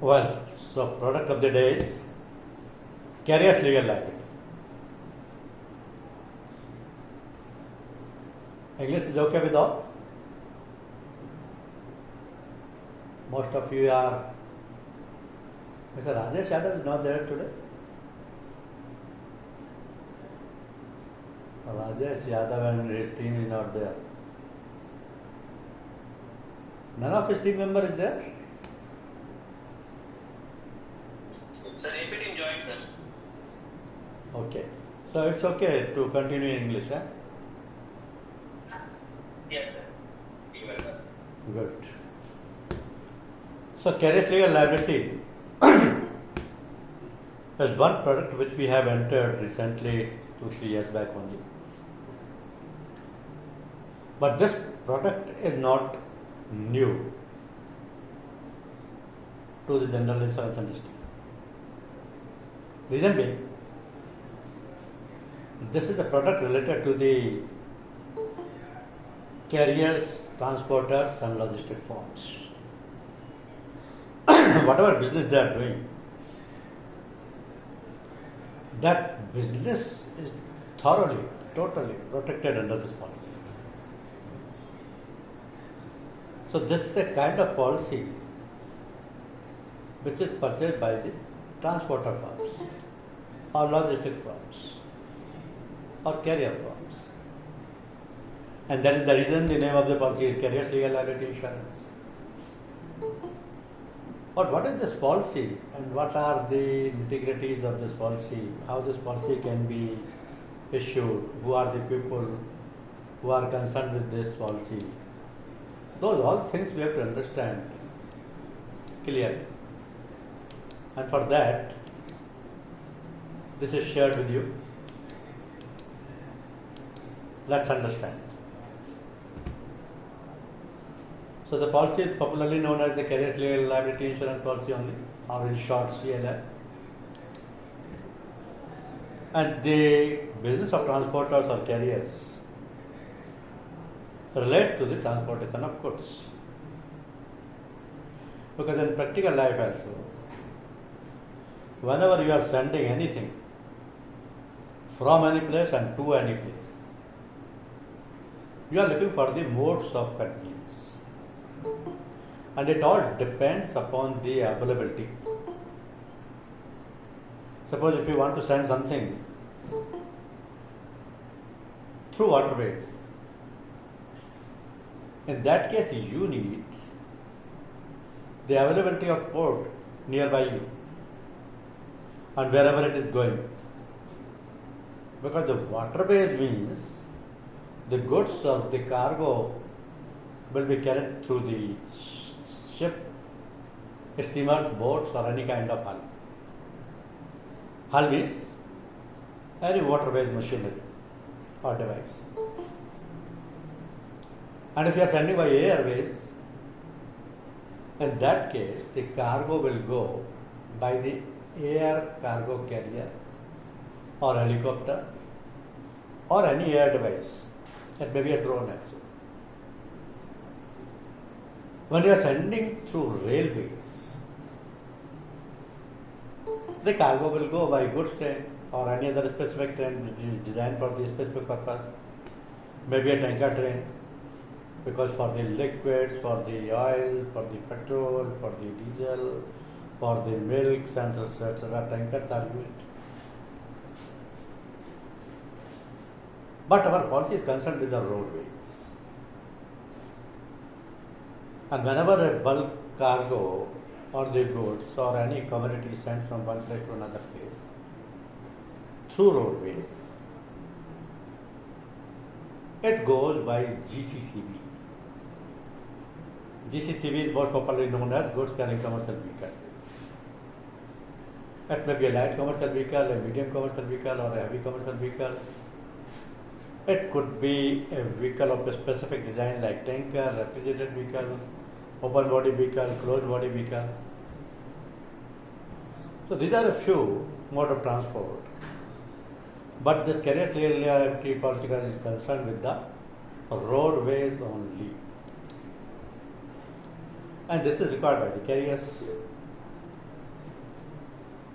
Well, so product of the day is carrier's legal liability. English is okay with all? Most of you are. Mr. Rajesh Yadav is not there today. Rajesh Yadav and his team is not there. None of his team member is there. Sir, AP team joined, sir. Okay. So it's okay to continue in English, eh? Yes, sir. You welcome. Good. So carrier's legal liability is one product which we have entered recently, 2-3 years back only. But this product is not new to the general insurance industry. Reason being, this is a product related to the carriers, transporters and logistic firms. Whatever business they are doing, that business is thoroughly, totally protected under this policy. So this is a kind of policy which is purchased by the transporter firms or logistic firms or carrier firms. And that is the reason the name of the policy is Carrier's Legal Liability Insurance. But what is this policy and what are the integrities of this policy? How this policy can be issued? Who are the people who are concerned with this policy? Those all things we have to understand clearly. And for that, this is shared with you. Let's understand. So the policy is popularly known as the Carrier's Legal Liability Insurance Policy only, or in short CLI. And the business of transporters or carriers relates to the transportation of goods. Because in practical life also, whenever you are sending anything from any place and to any place, you are looking for the modes of conveyance. And it all depends upon the availability. Suppose if you want to send something through waterways, in that case you need the availability of port nearby you and wherever it is going. Because the waterways means the goods or the cargo will be carried through the ship, steamers, boats or any kind of hull. Hull means any waterways machinery or device. And if you are sending by airways, in that case the cargo will go by the air cargo carrier or helicopter or any air device. It may be a drone also. When you are sending through railways, the cargo will go by goods train or any other specific train which is designed for the specific purpose. Maybe a tanker train, because for the liquids, for the oil, for the petrol, for the diesel, for the milks and etc. tankers are used. But our policy is concerned with the roadways. And whenever a bulk cargo or the goods or any commodity is sent from one place to another place through roadways, it goes by GCCB. GCCB is more popularly known as Goods Carrying Commercial Vehicle. It may be a light commercial vehicle, a medium commercial vehicle or a heavy commercial vehicle. It could be a vehicle of a specific design like tanker, refrigerated vehicle, open body vehicle, closed body vehicle. So these are a few mode of transport. But this carrier's legal liability policy is concerned with the roadways only. And this is required by the carriers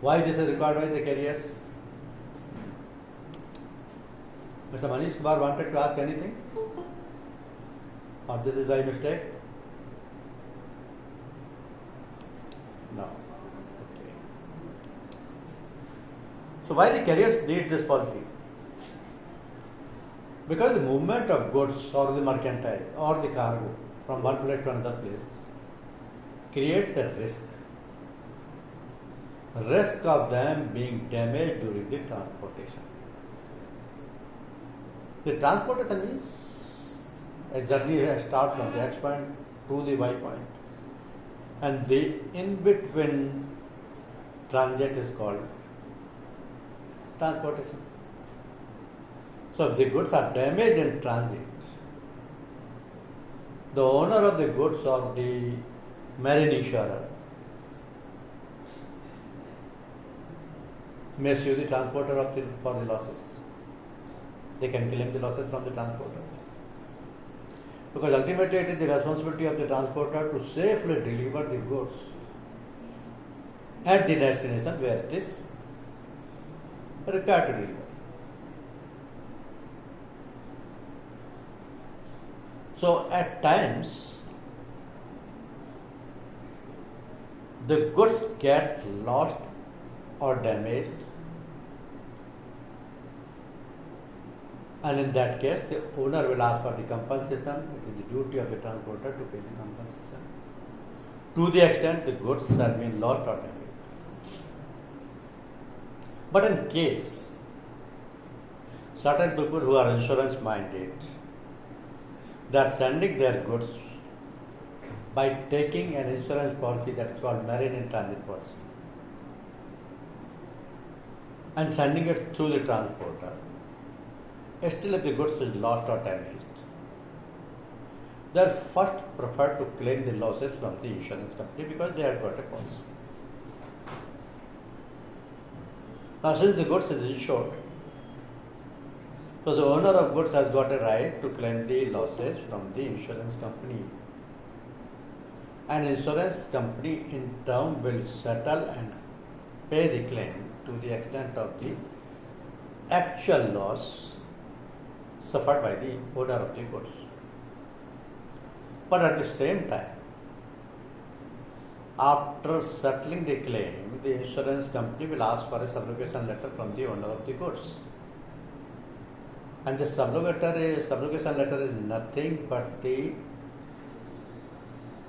Why this is required by the carriers? Mr. Manish Kumar wanted to ask anything? Or this is by mistake? No. Okay. So why the carriers need this policy? Because the movement of goods or the mercantile or the cargo from one place to another place creates a risk. Risk of them being damaged during the transportation. The transportation means a journey starts from the X point to the Y point, and the in between transit is called transportation. So if the goods are damaged in transit, the owner of the goods or the marine insurer may sue the transporter for the losses. They can claim the losses from the transporter. Because ultimately it is the responsibility of the transporter to safely deliver the goods at the destination where it is required to deliver. So at times the goods get lost or damaged, and in that case the owner will ask for the compensation. It is the duty of the transporter to pay the compensation to the extent the goods have been lost or damaged. But in case certain people who are insurance minded, they are sending their goods by taking an insurance policy that is called marine in transit policy and sending it through the transporter. Still, if the goods is lost or damaged, they are first preferred to claim the losses from the insurance company because they have got a policy. Now, since the goods is insured, so the owner of goods has got a right to claim the losses from the insurance company. And insurance company in turn will settle and pay the claim to the extent of the actual loss suffered by the owner of the goods. But at the same time, after settling the claim, the insurance company will ask for a subrogation letter from the owner of the goods. And the subrogation letter is nothing but the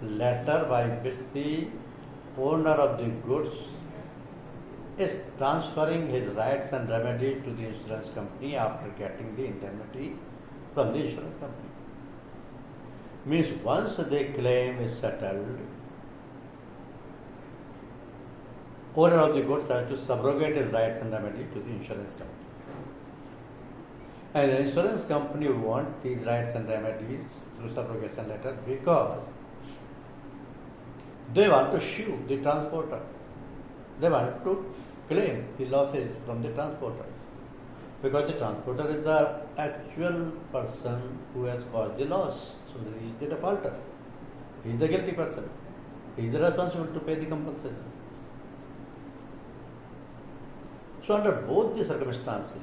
letter by which the owner of the goods is transferring his rights and remedies to the insurance company after getting the indemnity from the insurance company. Means once the claim is settled, owner of the goods has to subrogate his rights and remedies to the insurance company. And the insurance company wants these rights and remedies through subrogation letter because they want to sue the transporter. They want to claim the losses from the transporter because the transporter is the actual person who has caused the loss. So he is the defaulter. He is the guilty person. He is the responsible to pay the compensation. So under both the circumstances,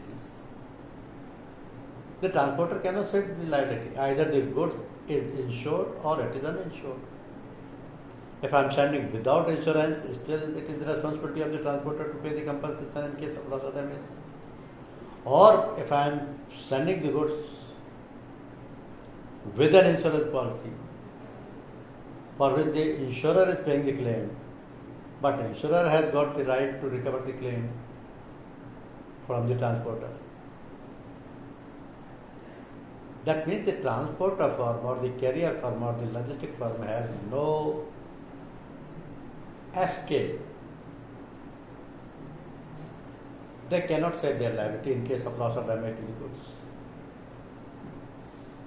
the transporter cannot set the liability. Either the goods is insured or it is uninsured. If I am sending without insurance, still it is the responsibility of the transporter to pay the compensation in case of loss or damage. Or if I am sending the goods with an insurance policy for which the insurer is paying the claim, but the insurer has got the right to recover the claim from the transporter. That means the transporter firm or the carrier firm or the logistic firm has no escape. They cannot save their liability in case of loss or damage to the goods.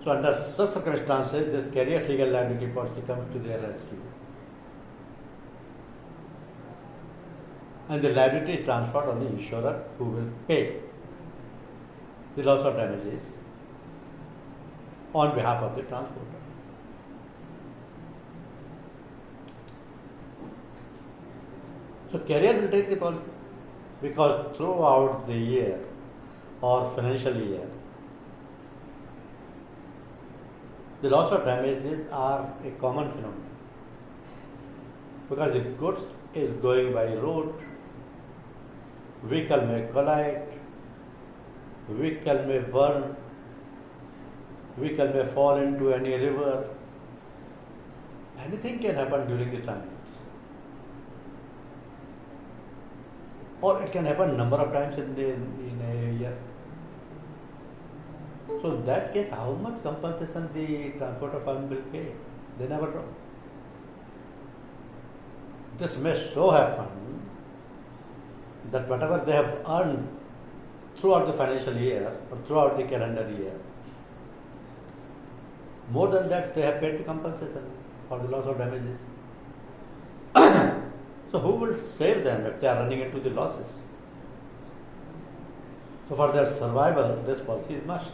So under such circumstances, this carrier's legal liability policy comes to their rescue. And the liability is transferred on the insurer who will pay the loss or damages on behalf of the transporter. So carrier will take the policy. because throughout the year or financial year, the loss or damages are a common phenomenon. Because the goods is going by road, vehicle may collide, vehicle may burn, vehicle may fall into any river. Anything can happen during the transit. Or it can happen number of times in a year. So in that case, how much compensation the transporter firm will pay? They never know. This may so happen that whatever they have earned throughout the financial year or throughout the calendar year, more than that they have paid the compensation for the loss or damages. So who will save them if they are running into the losses? So for their survival, this policy is must.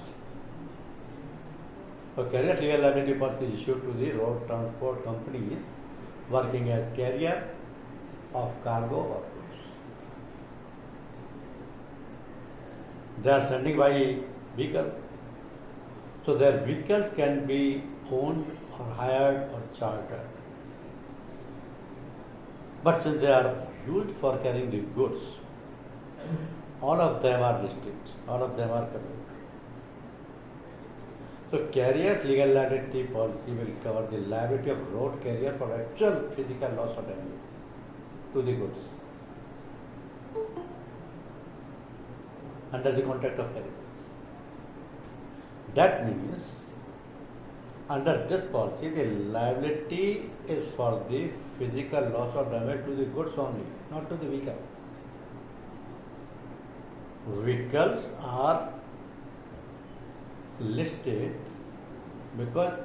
So carrier legal liability policy is issued to the road transport companies working as carrier of cargo or goods. They are sending by vehicle. So their vehicles can be owned or hired or chartered. But since they are used for carrying the goods, all of them are listed, all of them are covered. So carrier's legal liability policy will cover the liability of road carrier for actual physical loss or damage to the goods under the contract of carrier. That means under this policy, the liability is for the physical loss or damage to the goods only, not to the vehicle. Vehicles are listed because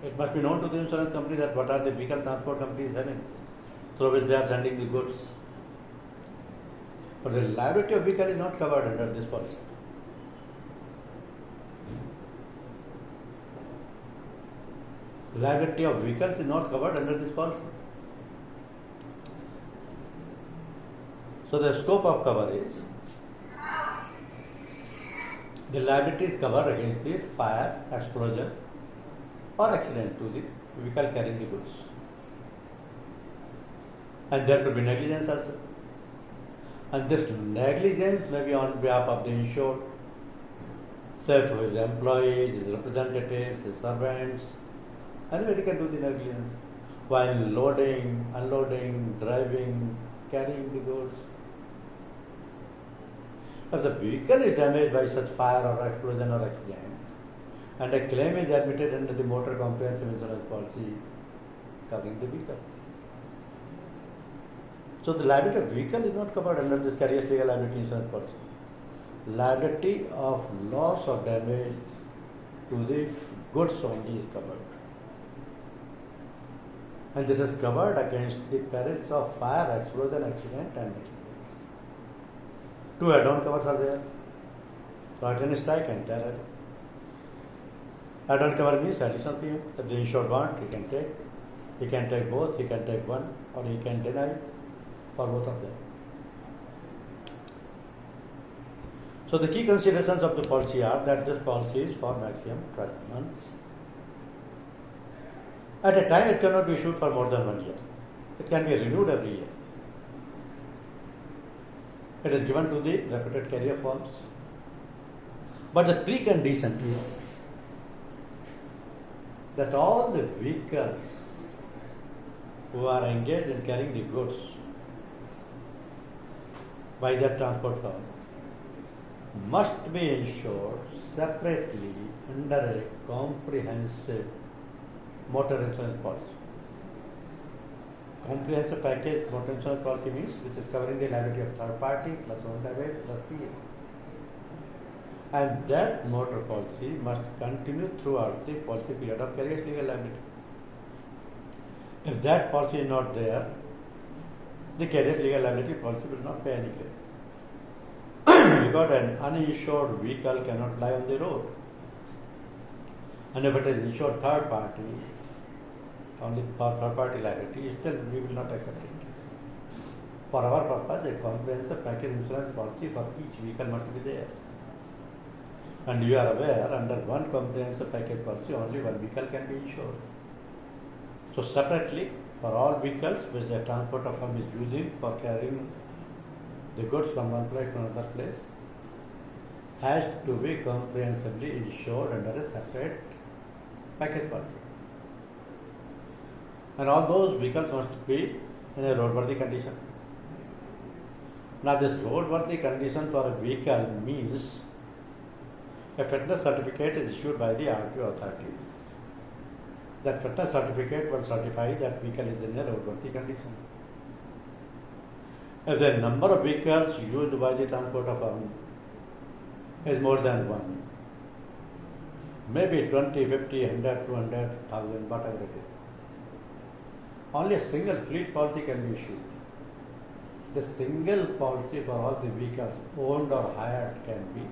it must be known to the insurance company that what are the vehicle transport companies having through which they are sending the goods. But the liability of vehicle is not covered under this policy. Liability of vehicles is not covered under this policy. So the scope of cover is the liability is covered against the fire, explosion or accident to the vehicle carrying the goods. And there could be negligence also. And this negligence may be on behalf of the insured, say for his employees, his representatives, his servants. Anybody can do the negligence while loading, unloading, driving, carrying the goods. If the vehicle is damaged by such fire or explosion or accident, and a claim is admitted under the motor comprehensive insurance policy covering the vehicle. So the liability of vehicle is not covered under this carrier's legal liability insurance policy. Liability of loss or damage to the goods only is covered. And this is covered against the perils of fire, explosion, accident and negligence. Two add-on covers are there. Lightning strike and terror. Add-on cover means additional premium. If the insured want, he can take. He can take both, he can take one, or he can deny for both of them. So the key considerations of the policy are that this policy is for maximum 12 months. At a time, it cannot be issued for more than 1 year. It can be renewed every year. It is given to the reputed carrier firms. But the precondition is that all the vehicles who are engaged in carrying the goods by their transport firm must be insured separately under a comprehensive motor insurance policy. Comprehensive package motor insurance policy means which is covering the liability of third party plus own damage plus PA. And that motor policy must continue throughout the policy period of carrier's legal liability. If that policy is not there, the carrier's legal liability policy will not pay any claim. Because an uninsured vehicle cannot lie on the road. And if it is insured third party, only for third party liability, still we will not accept it. For our purpose, a comprehensive package insurance policy for each vehicle must be there. And you are aware, under one comprehensive package policy, only one vehicle can be insured. So separately, for all vehicles which the transporter firm is using for carrying the goods from one place to another place, has to be comprehensively insured under a separate package policy. And all those vehicles must be in a roadworthy condition. Now this roadworthy condition for a vehicle means a fitness certificate is issued by the RTO authorities. That fitness certificate will certify that vehicle is in a roadworthy condition. If the number of vehicles used by the transporter firm is more than one, maybe 20, 50, 100, 200, 1,000, whatever it is, only a single fleet policy can be issued. The single policy for all the vehicles owned or hired can be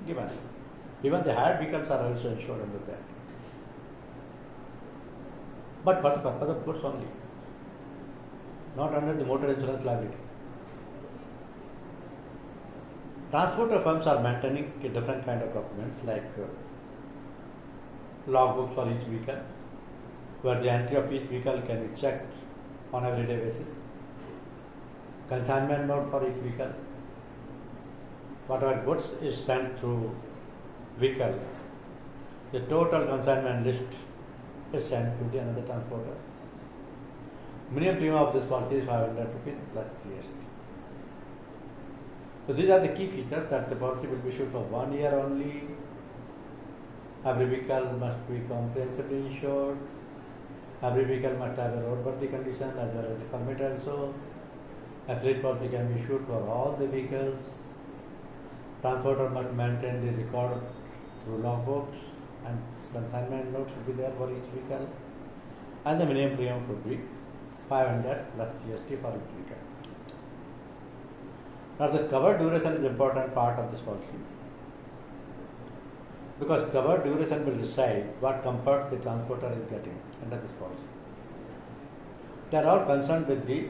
given. Even the hired vehicles are also insured under that. But for the purpose of goods only, not under the motor insurance liability. Transporter firms are maintaining a different kind of documents like logbooks for each vehicle, where the entry of each vehicle can be checked on everyday basis. Consignment note for each vehicle. Whatever goods is sent through vehicle, the total consignment list is sent to the another transporter. Minimum premium of this policy is 500 rupees plus GST. So these are the key features that the policy will be issued for 1 year only. Every vehicle must be comprehensively insured. Every vehicle must have a roadworthy condition as well as the permit also. A fleet policy can be issued for all the vehicles. Transporter must maintain the record through logbooks, and consignment notes should be there for each vehicle. And the minimum premium would be 500 plus GST for each vehicle. Now the cover duration is an important part of this policy, because cover duration will decide what comforts the transporter is getting under this policy. They are all concerned with the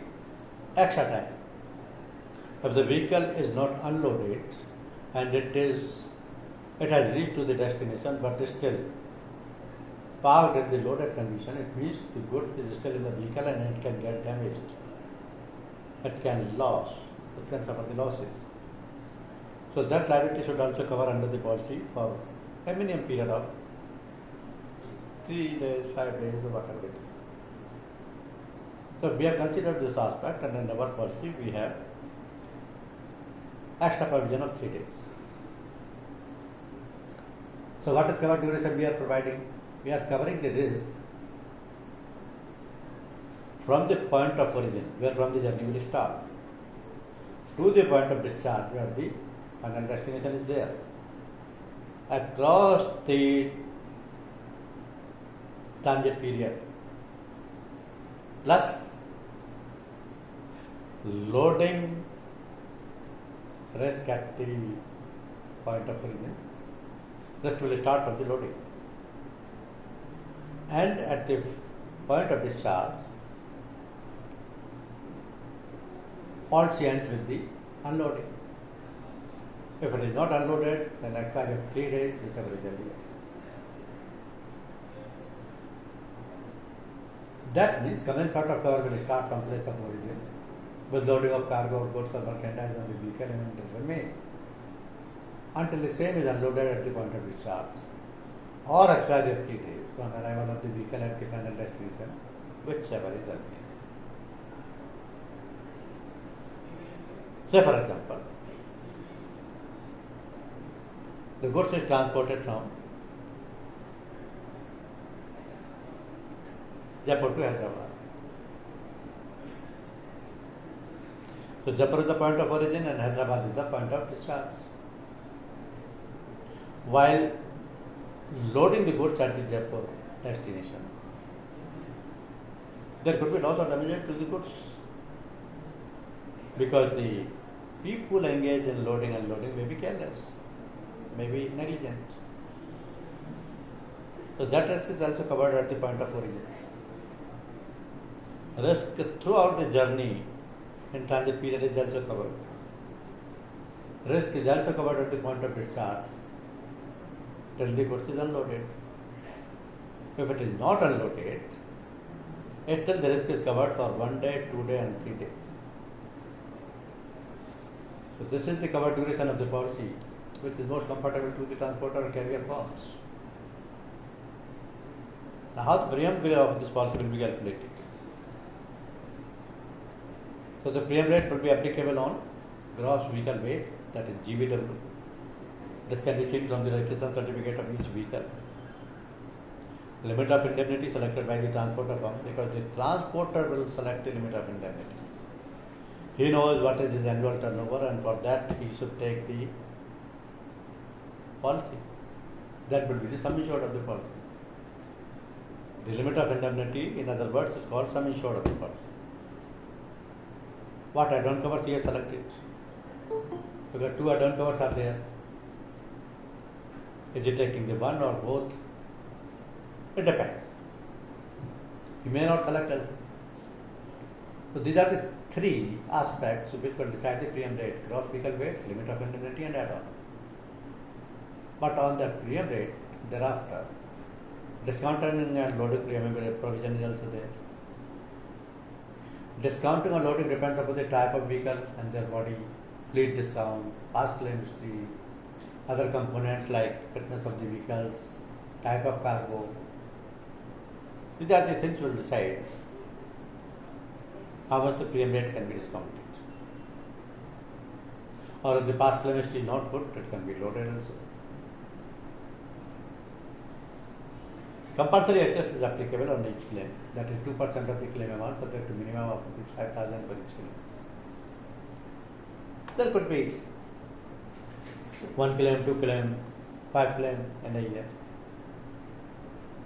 extra time. If the vehicle is not unloaded and it has reached to the destination but is still parked in the loaded condition, it means the goods is still in the vehicle and it can get damaged. It can suffer the losses. So that liability should also cover under the policy for a minimum period of 3 days, 5 days, or whatever it is. So we have considered this aspect, and in our policy we have extra provision of 3 days. So what is cover duration we are providing? We are covering the risk from the point of origin, where from the journey will start, to the point of discharge, where the final destination is there, across the transit period, plus loading risk at the point of origin. Risk will start from the loading, and at the point of discharge, policy ends with the unloading. If it is not unloaded, then expiry of 3 days, whichever is earlier. That means commencement of cover will start from place of origin, with loading of cargo or goods or merchandise on the vehicle and it will remain until the same is unloaded at the point of discharge, or expiry of 3 days from arrival of the vehicle at the final destination, whichever is earlier. Say for example, the goods is transported from Jaipur to Hyderabad. So Jaipur is the point of origin and Hyderabad is the point of discharge. While loading the goods at the Jaipur destination, there could be loss or damage to the goods, because the people engaged in loading and unloading may be careless, may be negligent. So that risk is also covered at the point of origin. Risk throughout the journey in transit period is also covered. Risk is also covered at the point of discharge till the goods is unloaded. If it is not unloaded, still the risk is covered for 1 day, 2 days and 3 days. So this is the covered duration of the policy, which is most comfortable to the transporter or carrier firms. Now how the premium of this policy will be calculated? So the premium rate will be applicable on gross vehicle weight, that is GVW. This can be seen from the registration certificate of each vehicle. Limit of indemnity selected by the transporter firm, because the transporter will select the limit of indemnity. He knows what is his annual turnover, and for that he should take the policy. That will be the sum insured of the policy. The limit of indemnity, in other words, is called sum insured of the policy. What add-on covers he has selected? Because 2 add-on covers are there. Is he taking the one or both? It depends. He may not select also. So these are the 3 aspects which will decide the premium rate: gross vehicle weight, limit of indemnity and add-on. But on that premium rate, thereafter, discounting and loading premium provision is also there. Discounting or loading depends upon the type of vehicle and their body, fleet discount, past claim history, other components like fitness of the vehicles, type of cargo. These are the things will decide how much the premium rate can be discounted. Or if the past claim history is not good, it can be loaded also. Compulsory excess is applicable on each claim. That is 2% of the claim amount, subject to minimum of 5,000 for each claim. There could be 1 claim, 2 claim, 5 claim in a year.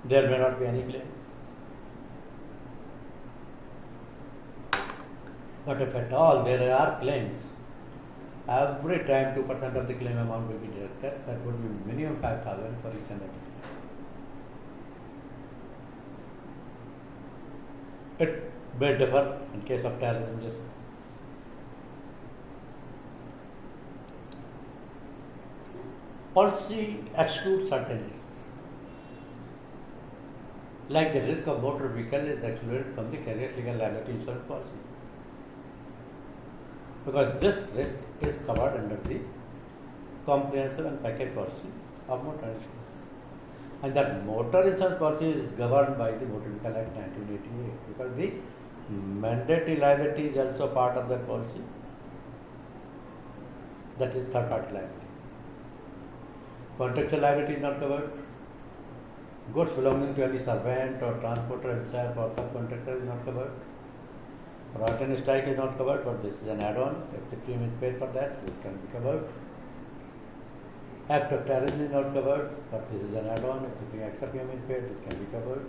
There may not be any claim. But if at all there are claims, every time 2% of the claim amount will be deducted. That would be minimum 5,000 for each and every claim. It may differ in case of terrorism risk. Policy excludes certain risks. Like the risk of motor vehicle is excluded from the carrier's legal liability insurance policy, because this risk is covered under the comprehensive and package policy of motor insurance. And that motor insurance policy is governed by the Motor Vehicle Act 1988, because the mandatory liability is also part of that policy. That is third party liability. Contractual liability is not covered. Goods belonging to any servant or transporter himself or subcontractor is not covered. Riot and strike is not covered, but this is an add-on. If the premium is paid for that, this can be covered. Act of terrorism is not covered, but this is an add-on. If the extra premium is paid, this can be covered.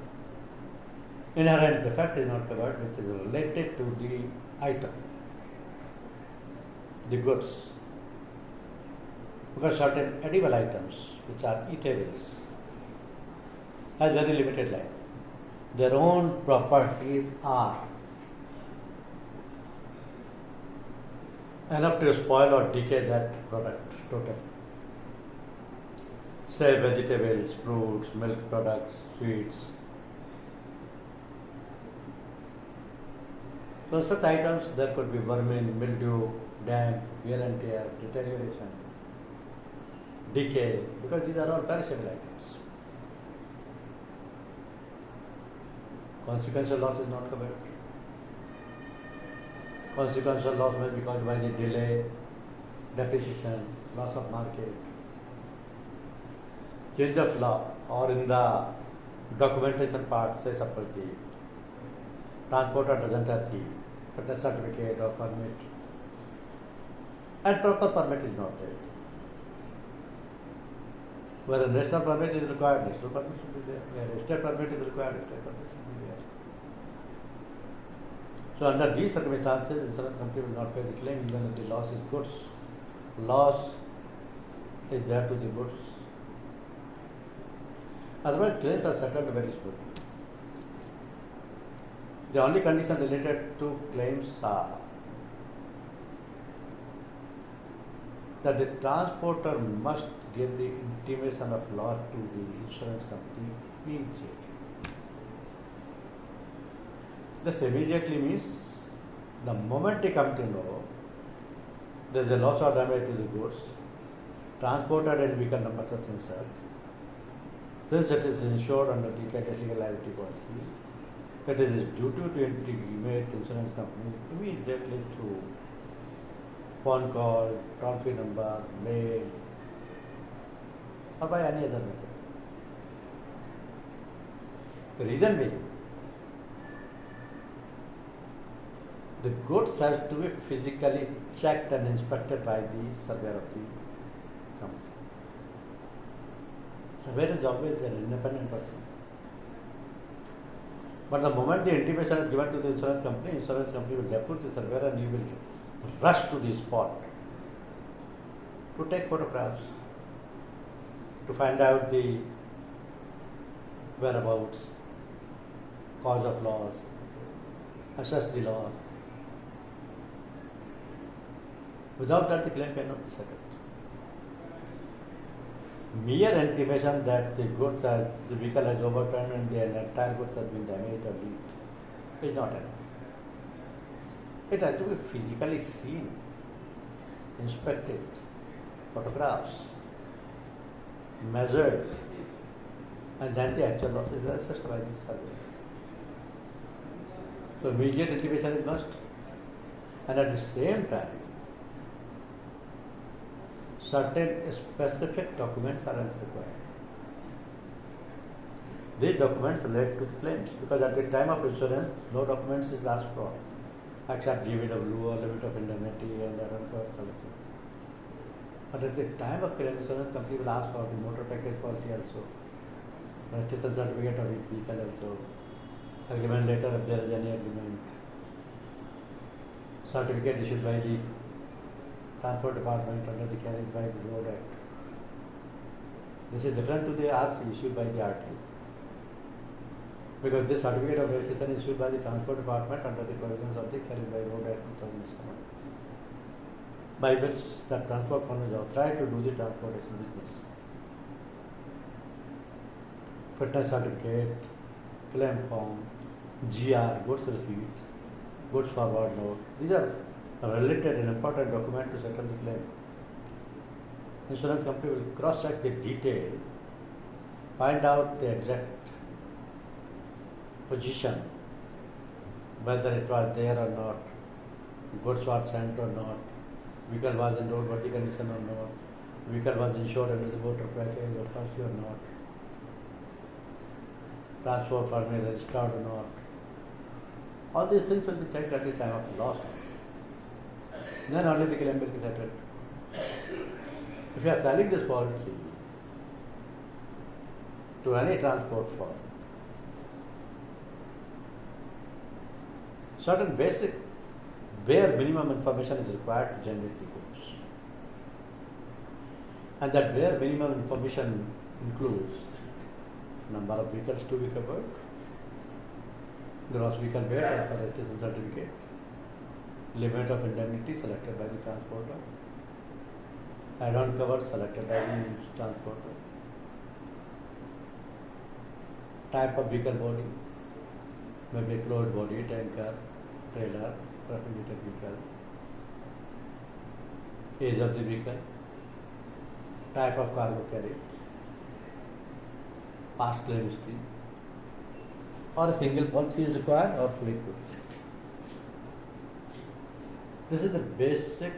Inherent defect is not covered, which is related to the item, the goods. Because certain edible items, which are eatables, has very limited life. Their own properties are enough to spoil or decay that product totally. Say vegetables, fruits, milk products, sweets. So such items, there could be vermin, mildew, damp, wear and tear, deterioration, decay, because these are all perishable items. Consequential loss is not covered. Consequential loss may be caused by the delay, depreciation, loss of market, change of law, or in the documentation part, say suppose the transporter doesn't have the fitness certificate or permit, and proper permit is not there. Where a national permit is required, national permit should be there. Where a state permit is required, state permit should be there. So under these circumstances, insurance company will not pay the claim even if the loss is goods. Loss is there to the goods. Otherwise, claims are settled very smoothly. The only condition related to claims are that the transporter must give the intimation of loss to the insurance company immediately. This immediately means the moment they come to know there is a loss or damage to the goods, transporter and vehicle number such and such, since it is insured under the casualty liability policy, it is his duty to intimate insurance company immediately through phone call, toll-free number, mail, or by any other method. The reason being, the goods has to be physically checked and inspected by the surveyor of the company. Surveyor is always an independent person. But the moment the intimation is given to the insurance company will depute the surveyor and he will rush to the spot to take photographs, to find out the whereabouts, cause of loss, assess the loss. Without that, the claim cannot be settled. Mere intimation that the vehicle has overturned and the entire goods has been damaged or leaked is not enough. It has to be physically seen, inspected, photographs, measured, and then the actual loss is assessed by the surveyor. So immediate intimation is must, and at the same time, certain specific documents are required. These documents relate to the claims because at the time of insurance, no documents is asked for except GVW or limit of indemnity and uncovered selection. But at the time of claim, insurance company will ask for the motor package policy also, registration certificate of each vehicle also, agreement letter if there is any agreement, certificate issued by the Transport Department under the Carriage by Road Act. This is different to the RC issued by the RTO. Because this certificate of registration is issued by the Transport Department under the provisions of the Carriage by Road Act 2007, by which the transport firm is authorized to do the transportation business. Fitness certificate, claim form, GR, goods receipt, goods forward note. These are related and important document to settle the claim. Insurance company will cross-check the detail, find out the exact position, whether it was there or not, goods were sent or not, vehicle was in roadworthy condition or not, vehicle was insured under the motor package or policy or not, transport firm is registered or not. All these things will be checked at the time of loss. Then only the claim will be settled. If you are selling this policy to any transport firm, certain basic bare minimum information is required to generate the goods. And that bare minimum information includes number of vehicles to be covered, gross vehicle weight as per registration certificate, limit of indemnity selected by the transporter, add-on cover selected by the transporter, type of vehicle body, maybe closed body, tanker, trailer, refrigerated vehicle, age of the vehicle, type of cargo carried, past claim history, or a single policy is required or fleet policy. This is the basic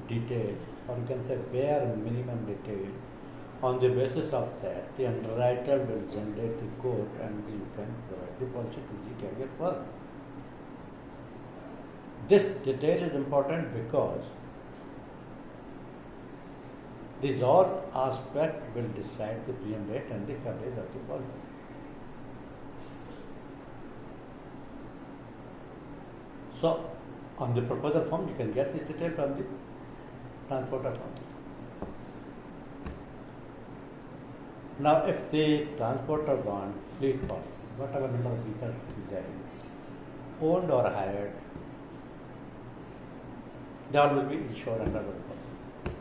detail, or you can say bare minimum detail. On the basis of that, the underwriter will generate the quote and you can provide the policy to the carrier firm. This detail is important because these all aspects will decide the premium rate and the coverage of the policy. So, on the proposal form, you can get this detail from the transporter form. Now, if the transporter wants fleet policy, whatever number of vehicles is having, owned or hired, they all will be insured under one policy.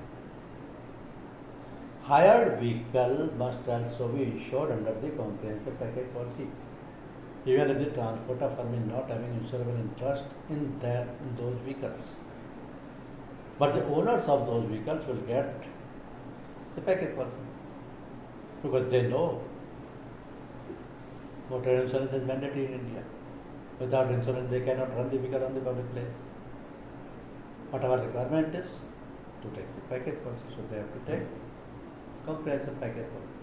hired vehicle must also be insured under the comprehensive package policy. Even if the transporter firm is not having insurable interest in those vehicles. But the owners of those vehicles will get the package policy because they know motor insurance is mandatory in India. Without insurance, they cannot run the vehicle on the public place. What our requirement is to take the package policy, so they have to take comprehensive package policy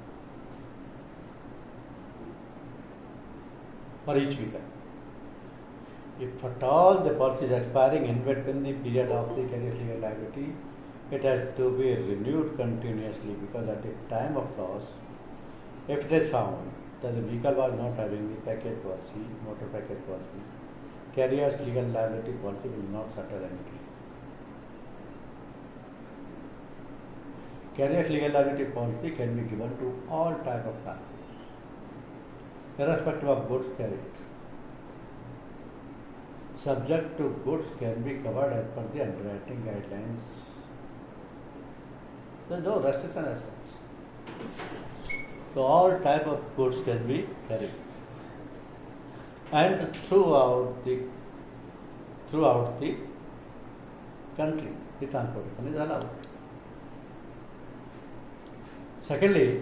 for each vehicle. If at all the policy is expiring in between the period of the carrier's legal liability, it has to be renewed continuously because at the time of loss, if it is found that the vehicle was not having the package policy, motor package policy, carrier's legal liability policy will not settle any claim. Carrier's legal liability policy can be given to all type of cargoes, irrespective of goods carried. Subject to goods can be covered as per the underwriting guidelines. There is no restriction as such. So all type of goods can be carried. And throughout the country, the transportation is allowed. Secondly,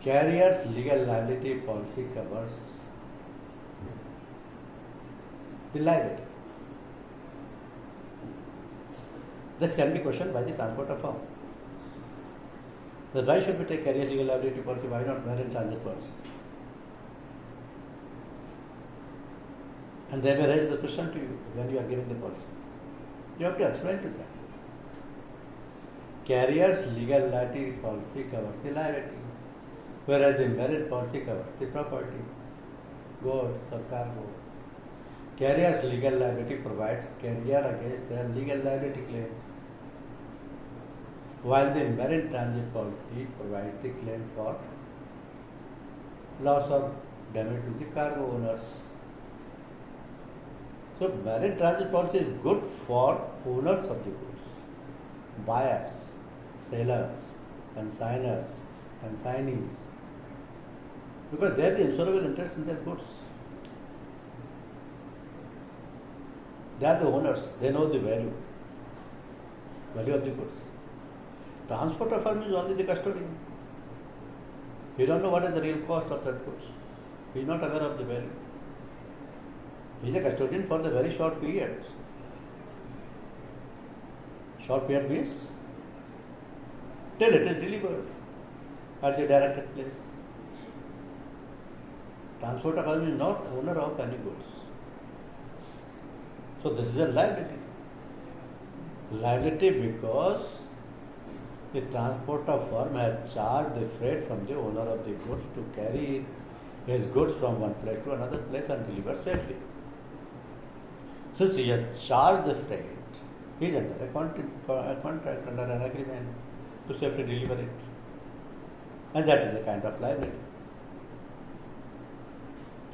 carrier's legal liability policy covers the liability. This can be questioned by the transporter firm. That why should we take carrier's legal liability policy? Why not marine transit policy? And they may raise this question to you when you are giving the policy. You have to explain to them. Carrier's legal liability policy covers the liability, whereas the marine policy covers the property, goods or cargo. Carrier's legal liability provides carrier against their legal liability claims, while the marine transit policy provides the claim for loss or damage to the cargo owners. So marine transit policy is good for owners of the goods, buyers, sellers, consigners, consignees, because they have the insurable interest in their goods. They are the owners, they know the value of the goods. Transporter firm is only the custodian. He don't know what is the real cost of that goods. He is not aware of the value. He is a custodian for the very short periods. Short period means till it is delivered at the directed place. Transporter firm is not owner of any goods. So this is a liability. Liability because the transporter firm has charged the freight from the owner of the goods to carry his goods from one place to another place and deliver safely. Since he has charged the freight, he is under a contract, under an agreement to safely deliver it. And that is a kind of liability.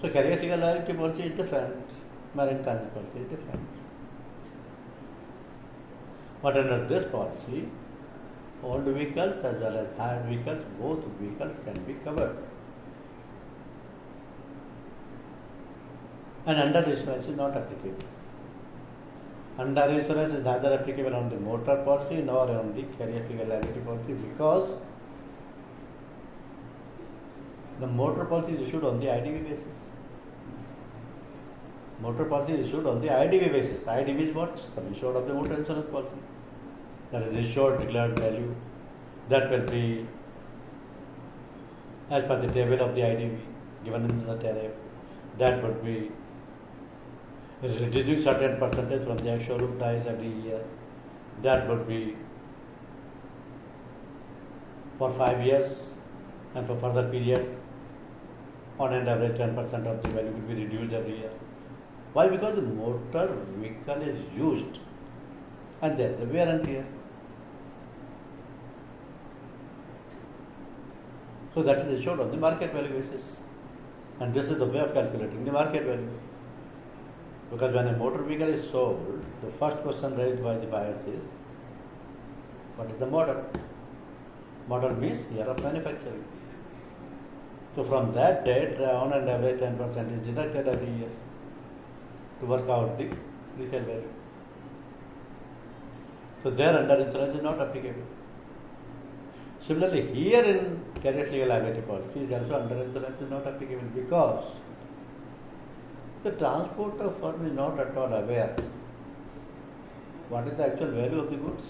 So carrier legal liability policy is different. Marine transit policy is different. But under this policy, owned vehicles as well as hired vehicles, both vehicles can be covered. And under insurance is not applicable. Under insurance is neither applicable on the motor policy nor on the carrier legal liability policy because the motor policy is issued on the IDV basis. Motor policy is issued on the IDV basis. IDV is what? Sum insured of the motor insurance policy. That is insured declared value. That will be as per the table of the IDV given in the tariff. That would be reducing certain percentage from the showroom price every year. That would be for 5 years and for further period. On an average 10% of the value will be reduced every year. Why? Because the motor vehicle is used and there is a wear and tear. So that is insured on the market value basis. And this is the way of calculating the market value. Because when a motor vehicle is sold, the first question raised by the buyers is, what is the model? Model means year of manufacturing. So from that date, on an average 10% is deducted every year to work out the resale value. So there under insurance is not applicable. Similarly, here in carrier legal liability policy is also under insurance is not applicable because the transporter firm is not at all aware what is the actual value of the goods.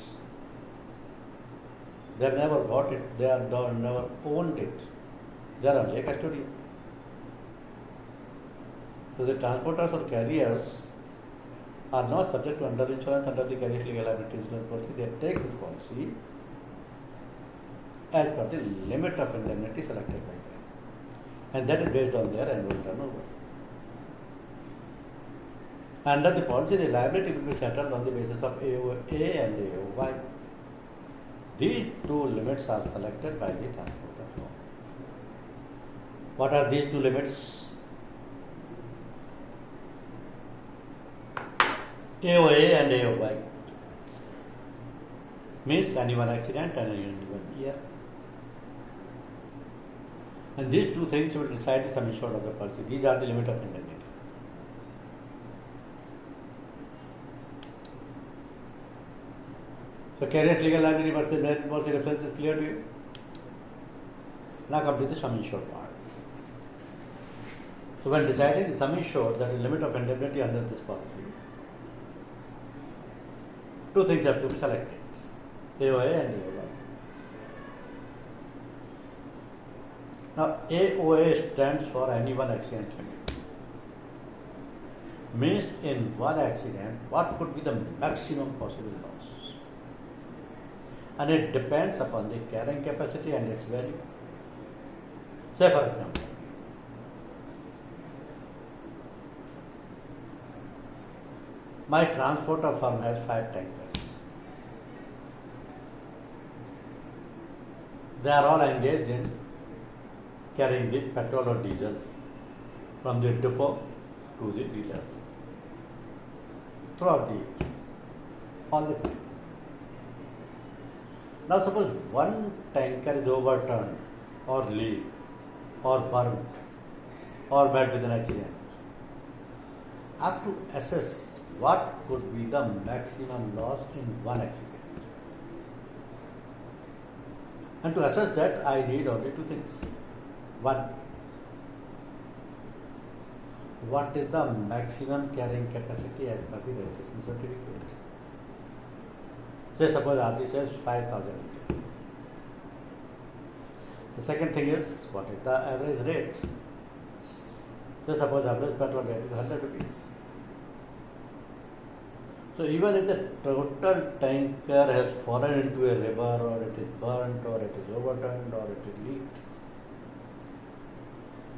They have never bought it, they have never owned it. They are only a custodian. So the transporters or carriers are not subject to under insurance under the carrier legal liability insurance policy. They take this policy as per the limit of indemnity selected by them. And that is based on their annual turnover. Under the policy, the liability will be settled on the basis of AOA and AOY. These two limits are selected by the transporter firm. What are these two limits? AOA and AOY means any one accident and any one year. And these two things will decide the sum insured of the policy. These are the limit of indemnity. So carrier legal liability versus marriage policy difference is clear to you? Now come to the sum insured part. So when deciding the sum insured, that is limit of indemnity under this policy, two things have to be selected, AOA and AOY. Now AOA stands for any one accident limit. Means in one accident, what could be the maximum possible loss? And it depends upon the carrying capacity and its value. Say for example, my transporter firm has 5 tankers. They are all engaged in carrying the petrol or diesel from the depot to the dealers throughout the year, all the time. Now suppose one tanker is overturned or leaked or burnt or met with an accident. I have to assess what could be the maximum loss in one accident. And to assess that, I need only two things. One, what is the maximum carrying capacity as per the registration certificate? Say suppose RC says 5,000 rupees. The second thing is, what is the average rate? Say suppose average petrol rate is 100 rupees. So even if the total tanker has fallen into a river, or it is burnt, or it is overturned, or it is leaked,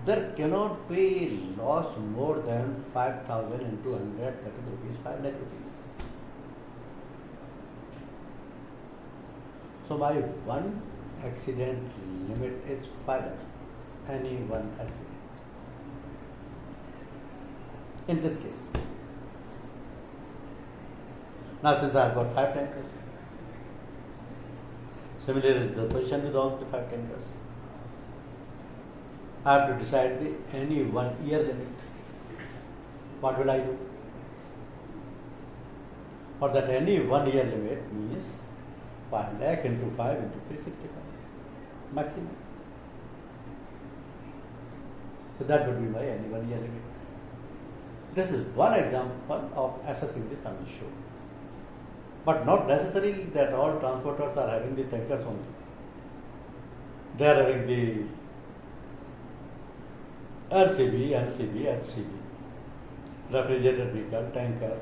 there cannot be loss more than 5,000 into 100, that is rupees 5 lakh rupees. So my one accident limit is 5 lakh rupees, any one accident. In this case. Now since I have got 5 tankers, similarly the position with all the 5 tankers, I have to decide the any 1 year limit. What will I do? For that any 1 year limit means 5 lakh into 5 into 365 maximum. So that would be my any 1 year limit. This is one example of assessing the sum insured. But not necessarily that all transporters are having the tankers only. They are having the LCB, MCB, HCB, refrigerated vehicle, tanker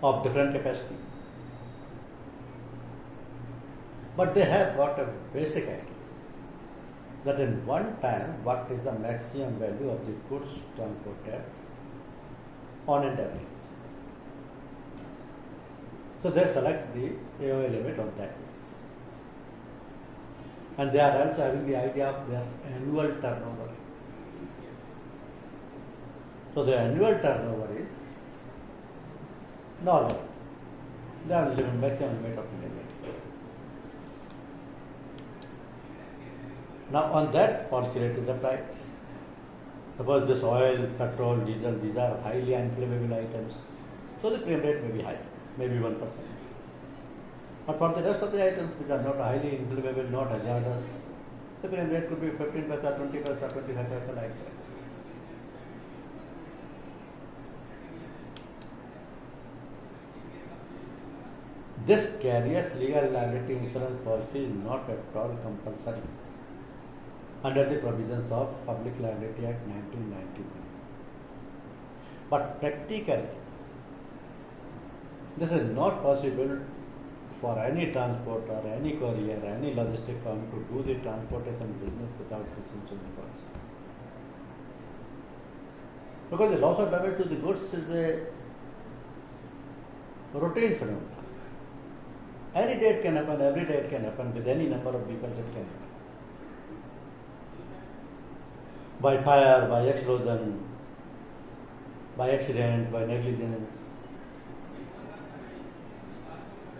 of different capacities. But they have got a basic idea that in one time what is the maximum value of the goods transported on an average. So they select the AOA limit on that basis. And they are also having the idea of their annual turnover. So the annual turnover is normal. They are maximum limit of indemnity. Now on that policy rate is applied. Suppose this oil, petrol, diesel, these are highly inflammable items. So the premium rate may be high, maybe 1%. But for the rest of the items which are not highly inflammable, not hazardous, the premium rate could be 15 paisa, 20 paisa, 25 paisa like that. This carrier's legal liability insurance policy is not at all compulsory under the provisions of Public Liability Act 1991. But practically, this is not possible for any transporter, any courier, any logistic firm to do the transportation business without this insurance policy. Because the loss of damage to the goods is a routine phenomenon. Any day it can happen, every day it can happen, with any number of vehicles it can happen. By fire, by explosion, by accident, by negligence,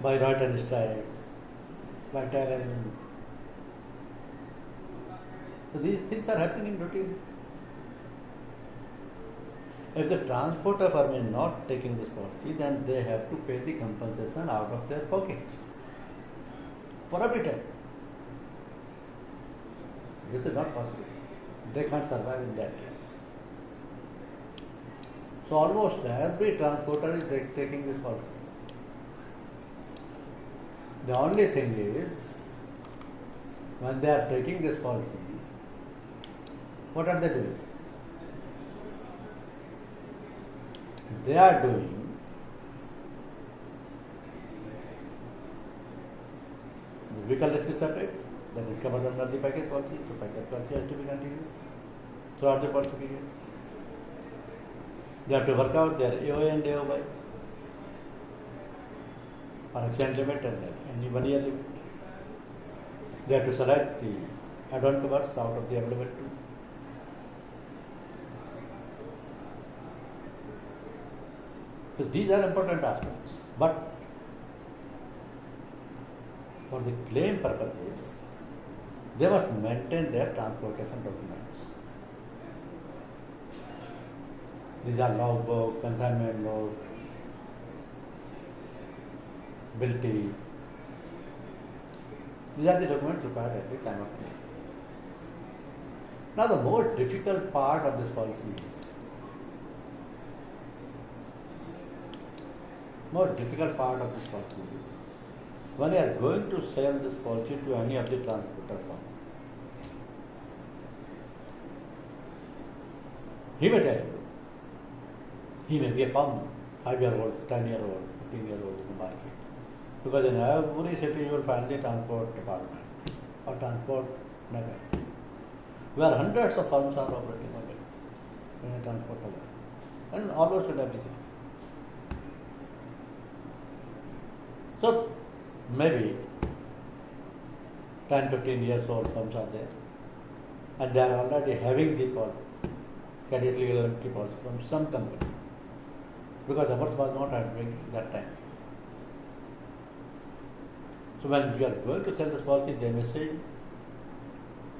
by right and strikes, by terrorism. So these things are happening in routine. If the transporter firm is not taking this policy, then they have to pay the compensation out of their pocket for every time. This is not possible. They can't survive in that case. So almost every transporter is taking this policy. The only thing is, when they are taking this policy, what are they doing? They are doing the vehicle risk is separate, that is covered under the package policy, so package policy has to be continued throughout the policy period. They have to work out their AOA and AOY for accident limit and 1 year limit. They have to select the add-on covers out of the available two. So these are important aspects. But for the claim purposes, they must maintain their transportation documents. These are logbook, consignment note, ability. These are the documents required at the time of claim. Now the more difficult part of this policy is when you are going to sell this policy to any of the transporter firm, he may tell you, he may be a firm, 5-year-old, 10-year-old, 15-year-old in the market. Because in every city you will find the transport department or transport nagar, where hundreds of firms are operating in a transport nagar, and almost in every city. So maybe 10-15 years old firms are there, and they are already having the carrier legal liability policy from some company, because ours was not having that time. So when we are going to sell this policy, they may say,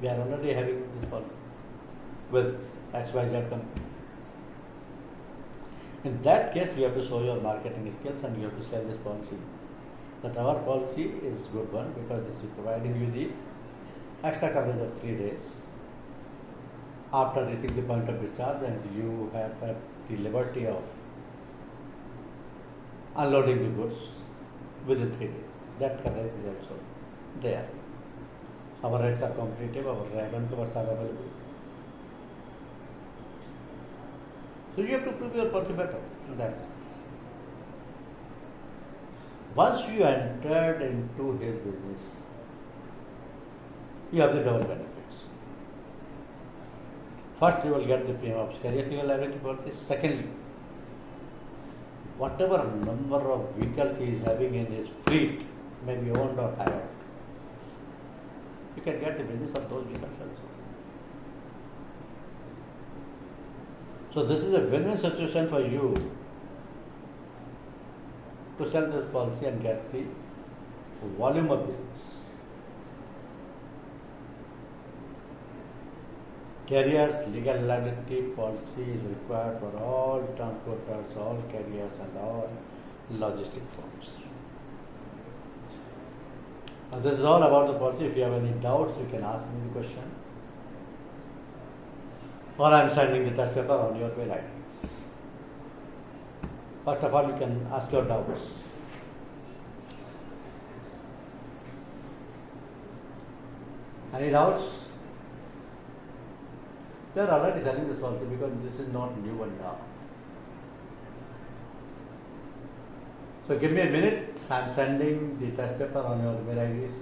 we are already having this policy with XYZ company. In that case, you have to show your marketing skills and you have to sell this policy. That our policy is good one because this is providing you the extra coverage of 3 days after reaching the point of discharge, and you have the liberty of unloading the goods within 3 days. That coverage is also there. Our rates are competitive, our add-on covers are available. So you have to prove your policy better in that sense. Once you entered into his business, you have the double benefits. First, you will get the premium of carrier legal liability policy. Secondly, whatever number of vehicles he is having in his fleet, may be owned or hired, you can get the business of those vehicles also. So this is a win-win situation for you to sell this policy and get the volume of business. Carriers legal liability policy is required for all transporters, all carriers, and all logistic firms. Now, this is all about the policy. If you have any doubts, you can ask me the question. Or I am sending the test paper on your mail IDs. First of all, you can ask your doubts. Any doubts? We are already selling this policy because this is not new one now. So give me a minute. I am sending the test paper on your mail IDs.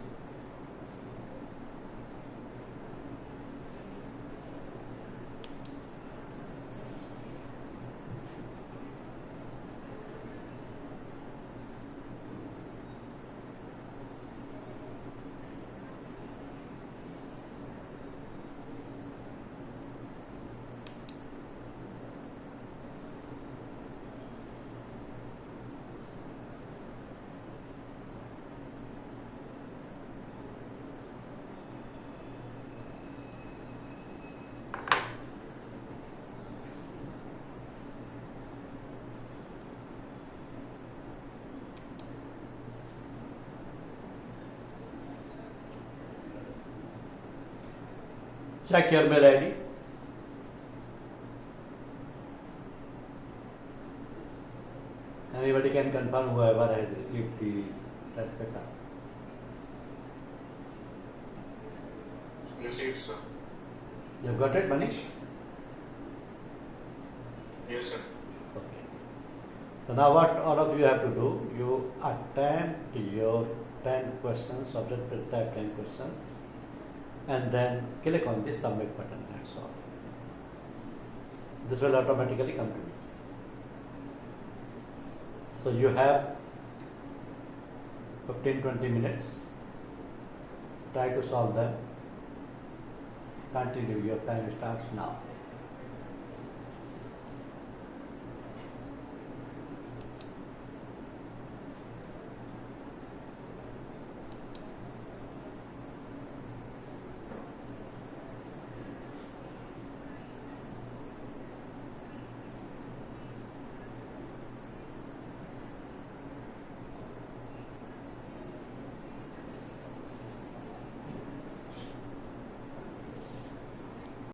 Check your mail ID. Anybody can confirm whoever has received the test paper. Received, sir. You've got it, Manish? Yes, sir. Okay. So now what all of you have to do, you attempt your 10 questions, subject type 10 questions, and then click on the submit button, that's all. This will automatically come to you. So you have 15-20 minutes. Try to solve them. Continue, your time starts now.